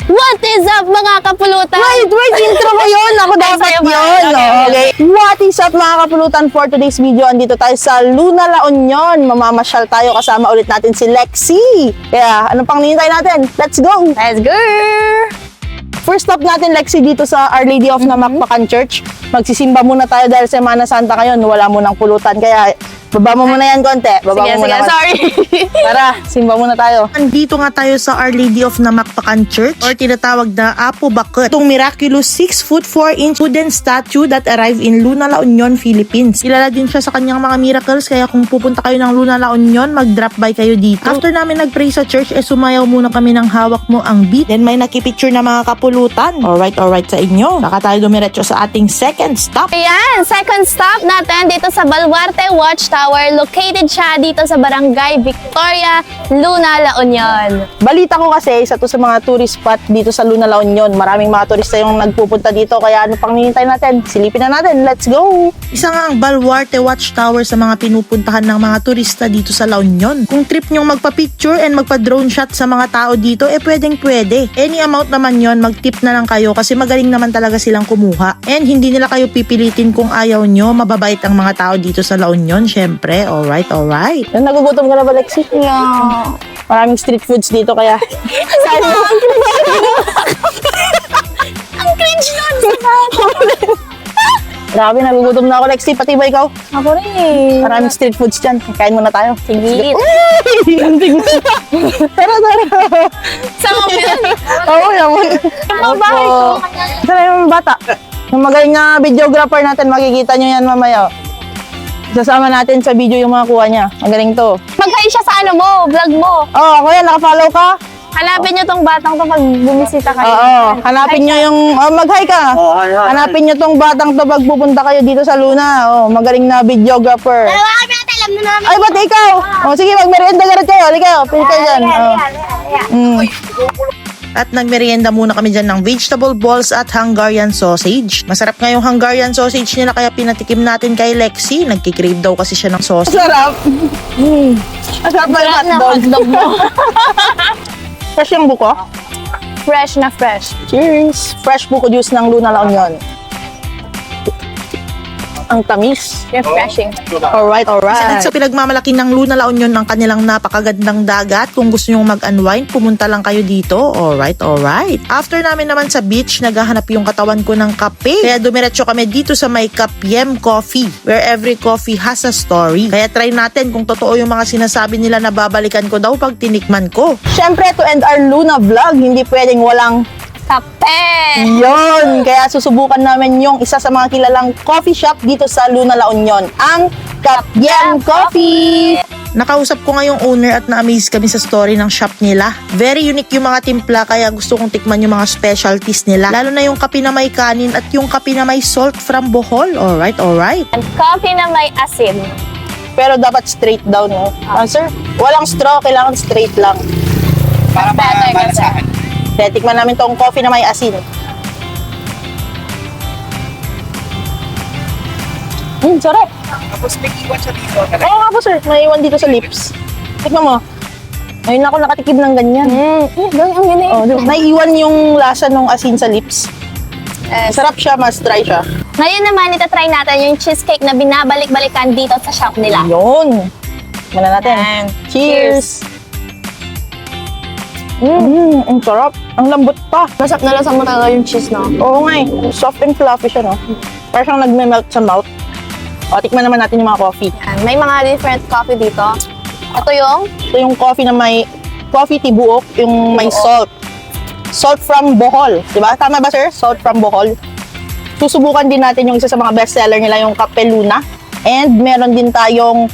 What is up mga kapulutan? Wait, intro ko yun. Ako dapat sa'yo ba? yun. Okay. What is up mga kapulutan? For today's video, andito tayo sa Luna La Union. Mamamasyal tayo, kasama ulit natin si Lexi. Kaya, ano pang nihintay natin? Let's go! Let's go! First stop natin, Lexi, dito sa Our Lady of Namakpakan Church. Magsisimba muna tayo dahil Semana Santa ngayon. Wala munang pulutan. Kaya, baba mo muna yan konti. Baba mo muna. Sorry. Tara, simba muna tayo. Andito nga tayo sa Our Lady of Namakpakan Church or tinatawag na Apo Bakut. Itong miraculous 6 foot 4 inch wooden statue that arrived in Luna La Union, Philippines. Kilala din siya sa kanyang mga miracles, kaya kung pupunta kayo ng Luna La Union, mag-drop by kayo dito. After namin nag-pray sa church, sumayaw muna kami ng hawak mo ang beat. Then may nakipicture na mga kapulutan. Alright sa inyo. Saka tayo dumiretso sa ating second stop. Ayan, second stop natin dito sa Baluarte Watchtower. Located siya dito sa Barangay Victoria, Luna La Union. Balita ko kasi, isa to sa mga tourist spot dito sa Luna La Union. Maraming mga turista yung nagpupunta dito, kaya ano pang hinihintay natin? Silipin na natin, let's go! Isa nga ang Baluarte Watchtower sa mga pinupuntahan ng mga turista dito sa La Union. Kung trip nyong magpa-picture and magpa-drone shot sa mga tao dito, pwedeng-pwede. Any amount naman yon, mag-tip na lang kayo kasi magaling naman talaga silang kumuha. And hindi nila kayo pipilitin kung ayaw nyo, mababait ang mga tao dito sa La Union, syempre. Alright. Nagugutom ka na ba, Lexi? Yeah. Maraming street foods dito, kaya... Ang cringe nun! Grabe, nagugutom na ako, Lexi. Pati ba ikaw? Ako rin. Maraming street foods dyan. Kain muna tayo. Sige. Tara. Sama mo yun. Oo, yaman. Ang bahay ko. Tara yung bata. Yung magaling na videographer natin, makikita nyo yan mamaya. Sasama natin sa video yung mga kuha niya. Magaling to. Mag-hi siya sa ano mo, vlog mo. Oh, ako yan, nakafollow ka? Hanapin niyo tong batang to pag bumisita kayo. Oo, hanapin nyo yung... Oh, mag-hi ka. Hanapin nyo tong batang to pag pupunta kayo dito sa Luna. Oh, magaling na videographer. Alam na namin. Ay, ba't ikaw? Oh, sige, mag-merienda ka rin kayo. Halika, pili kayo dyan. Oh. At nagmerienda muna kami dyan ng vegetable balls at Hungarian sausage. Masarap nga yung Hungarian sausage nila kaya pinatikim natin kay Lexi. Nagkikrave daw kasi siya ng sausage. Sarap. Masarap ba yung Sarap na hotdog? hotdog mo. Fresh yung buko? Fresh na fresh. Cheers! Fresh buko juice ng Luna La Union. Ang tamis. Refreshing. Alright. Sa pinagmamalaki ng Luna La Union ang kanilang napakagandang dagat. Kung gusto nyong mag-unwind, pumunta lang kayo dito. Alright. After namin naman sa beach, naghahanap yung katawan ko ng kape. Kaya dumiretso kami dito sa may Kapiem Coffee, where every coffee has a story. Kaya try natin kung totoo yung mga sinasabi nila na babalikan ko daw pag tinikman ko. Siyempre, to end our Luna vlog, hindi pwedeng walang Kape! yon. Kaya susubukan namin yung isa sa mga kilalang coffee shop dito sa Luna La Union, ang Kapiem Coffee. Nakausap ko nga yung owner at na-amaze kami sa story ng shop nila. Very unique yung mga timpla kaya gusto kong tikman yung mga specialties nila. Lalo na yung kape na may kanin at yung kape na may salt from Bohol. Alright. And coffee na may asin. Pero dapat straight down, no? Sir? Walang straw, kailangan straight lang. Para sa Kaya tikman namin tong coffee na may asin. Sarap. Tapos may iwan siya dito. Oo nga po, sir. May iwan dito sa lips. Tikman mo. Ngayon ako nakatikim ng ganyan. Ang galing. Oh, naiiwan yung lasa ng asin sa lips. Sarap siya, mas try siya. Ngayon naman, itatry natin yung cheesecake na binabalik-balikan dito sa shop nila. Yun. Muna natin. Yan. Cheers! Ang sarap. Ang lambot pa. Lasap na lasap mo talaga yung cheese, no? Oo nga eh. Soft and fluffy siya, no? Parang siyang nagme-melt sa mouth. O, tikman naman natin yung mga coffee. Yan. May mga different coffee dito. Ito yung Ito yung coffee na may coffee tibuok, yung may salt. Salt from Bohol. Diba? Tama ba, sir? Salt from Bohol. Susubukan din natin yung isa sa mga bestseller nila, yung Kape Luna. And meron din tayong,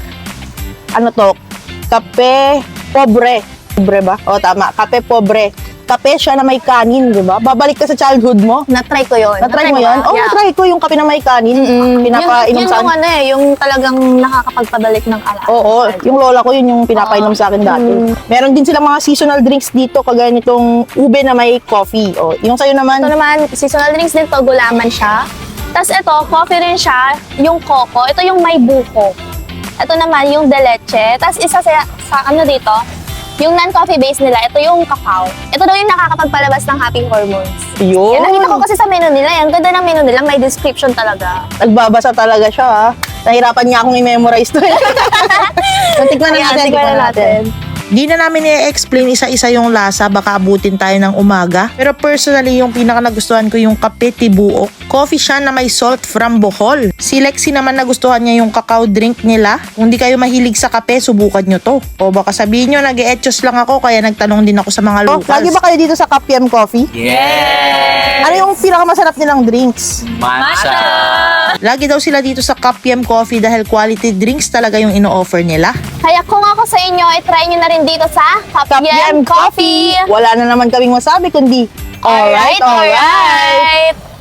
Kape Pobre. Pobre ba? O, tama. Kape Pobre. Kape siya na may kanin, di ba? Babalik ka sa childhood mo. na-try ko yun. Na-try mo yun? Oo, Yeah. na-try ko yung kape na may kanin. Pinapainom yun sa yung ano eh, yung talagang nakakapagpabalik ng alaala. Oo, yung lola ko yun yung pinapainom sa akin dati. Meron din silang mga seasonal drinks dito, kagaya nitong ube na may coffee. O, yung sa'yo naman, Ito naman, seasonal drinks din to, gulaman siya. Tapos ito, coffee rin siya, yung coco. Ito yung may buko. Ito naman, yung de leche. Tapos isa sa ano dito, Yung non-coffee base nila, ito yung cacao. Ito daw yung nakakapagpalabas ng happy hormones. Yun. Yan, nakita ko kasi sa menu nila. Ang ganda ng menu nila, may description talaga. Nagbabasa talaga siya, ha? Nahirapan niya akong i-memorize to. Tikman na Ayan, natin, tingnan tikman natin. Di na namin i-explain isa-isa yung lasa, baka abutin tayo ng umaga. Pero personally, yung pinaka nagustuhan ko yung kape tibuok. Coffee siya na may salt from Bohol. Si Lexi naman nagustuhan niya yung cacao drink nila. Kung di kayo mahilig sa kape, subukan nyo to. O baka sabihin nyo, nag-e-etchos lang ako, kaya nagtanong din ako sa mga Oh, locals. lagi ba kayo dito sa Kapyam Coffee? Yeah! Ano yung pinakamasarap nilang drinks? Matcha! Lagi daw sila dito sa Kapyam Coffee dahil quality drinks talaga yung ino-offer nila. Kaya kung ako sa inyo, try nyo na rin dito sa Kapyam Coffee. Wala na naman kaming masabi kundi alright. Alright.